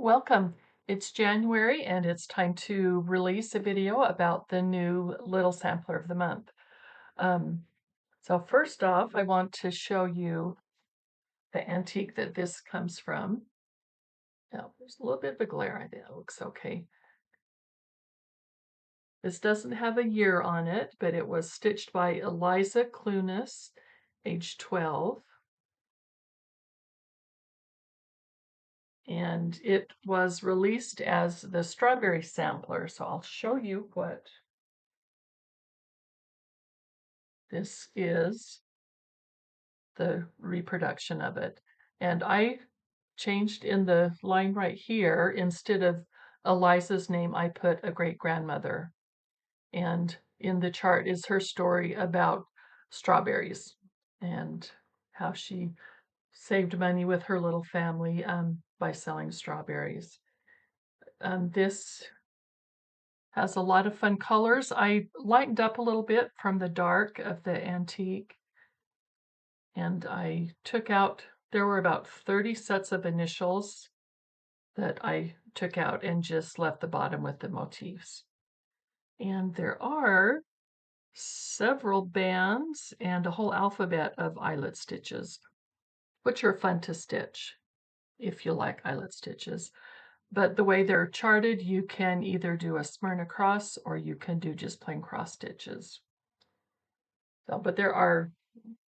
Welcome. It's January and it's time to release a video about the new Little Sampler of the Month. So first off, I want to show you the antique that this comes from. Now, there's a little bit of a glare. I think it looks okay. This doesn't have a year on it, but it was stitched by Eliza Clunas, age 12. And it was released as the Strawberry Sampler. So I'll show you what this is, the reproduction of it. And I changed in the line right here, instead of Eliza's name, I put a great grandmother. And in the chart is her story about strawberries and how she saved money with her little family by selling strawberries. This has a lot of fun colors. I lightened up a little bit from the dark of the antique, and I took out, there were about 30 sets of initials that I took out and just left the bottom with the motifs. And there are several bands and a whole alphabet of eyelet stitches, which are fun to stitch if you like eyelet stitches. But the way they're charted, you can either do a Smyrna cross or you can do just plain cross stitches. So, but there are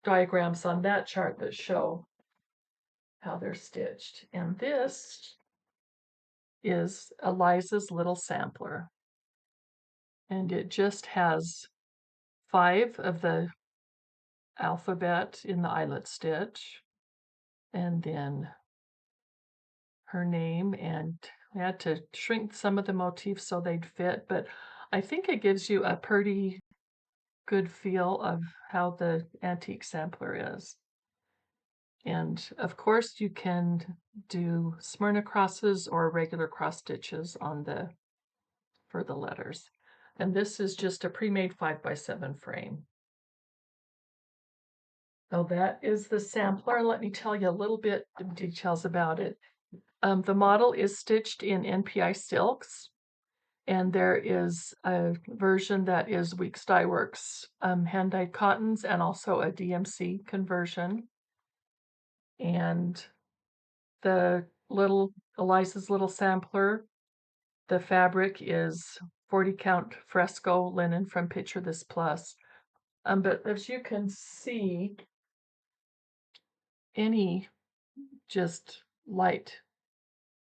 diagrams on that chart that show how they're stitched. And this is Eliza's Little Sampler. And it just has 5 of the alphabet in the eyelet stitch, and then her name, and I had to shrink some of the motifs so they'd fit, but I think it gives you a pretty good feel of how the antique sampler is. And of course you can do Smyrna crosses or regular cross stitches on for the letters. And this is just a pre-made 5x7 frame. So that is the sampler. Let me tell you a little bit of details about it. The model is stitched in NPI silks, and there is a version that is Weeks Dye Works hand-dyed cottons, and also a DMC conversion. And the Eliza's Little Sampler, the fabric is 40 count fresco linen from Picture This Plus. But as you can see, any just light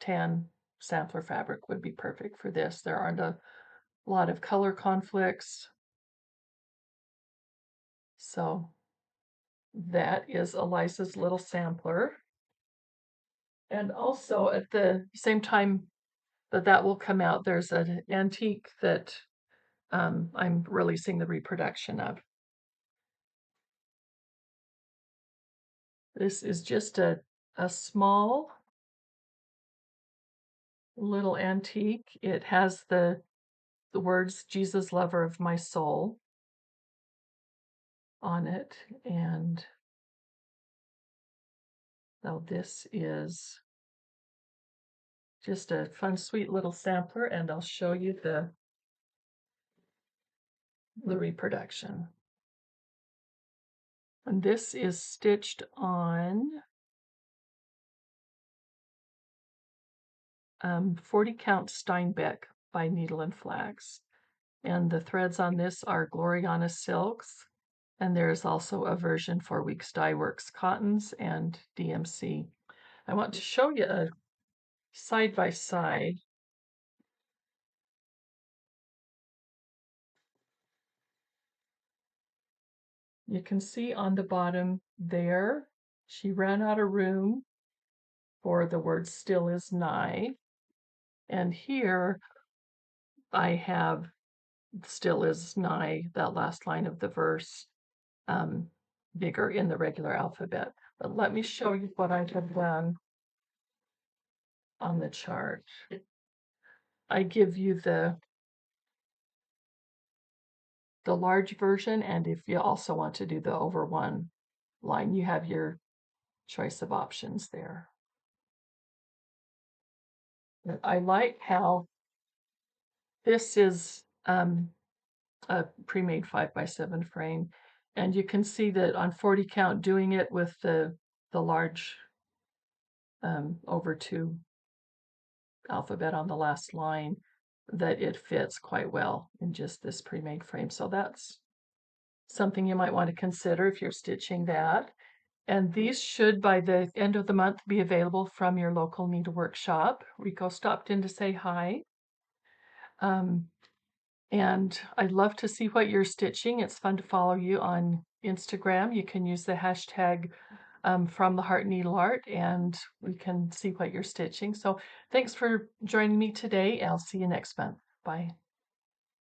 tan sampler fabric would be perfect for this. There aren't a lot of color conflicts. So that is Eliza's Little Sampler. And also at the same time that will come out, there's an antique that I'm releasing the reproduction of. This is just a small little antique. It has the words Jesus, lover of my soul on it. And so this is just a fun, sweet little sampler, and I'll show you the reproduction. And this is stitched on 40 count Steinbeck by Needle and Flax. And the threads on this are Gloriana silks. And there's also a version for Weeks Dye Works cottons and DMC. I want to show you a side by side. You can see on the bottom there, she ran out of room for the word still is nigh. And here I have still is nigh, that last line of the verse, bigger in the regular alphabet. But let me show you what I have done on the chart. I give you the large version, and if you also want to do the over one line, you have your choice of options there. I like how this is a pre-made 5x7 frame, and you can see that on 40 count doing it with the large over 2 alphabet on the last line, that it fits quite well in just this pre-made frame. So that's something you might want to consider if you're stitching that. And these should, by the end of the month, be available from your local needlework shop. Rico stopped in to say hi. And I'd love to see what you're stitching. It's fun to follow you on Instagram. You can use the hashtag from the Heart Needle Art, and we can see what you're stitching. So thanks for joining me today. I'll see you next month. Bye.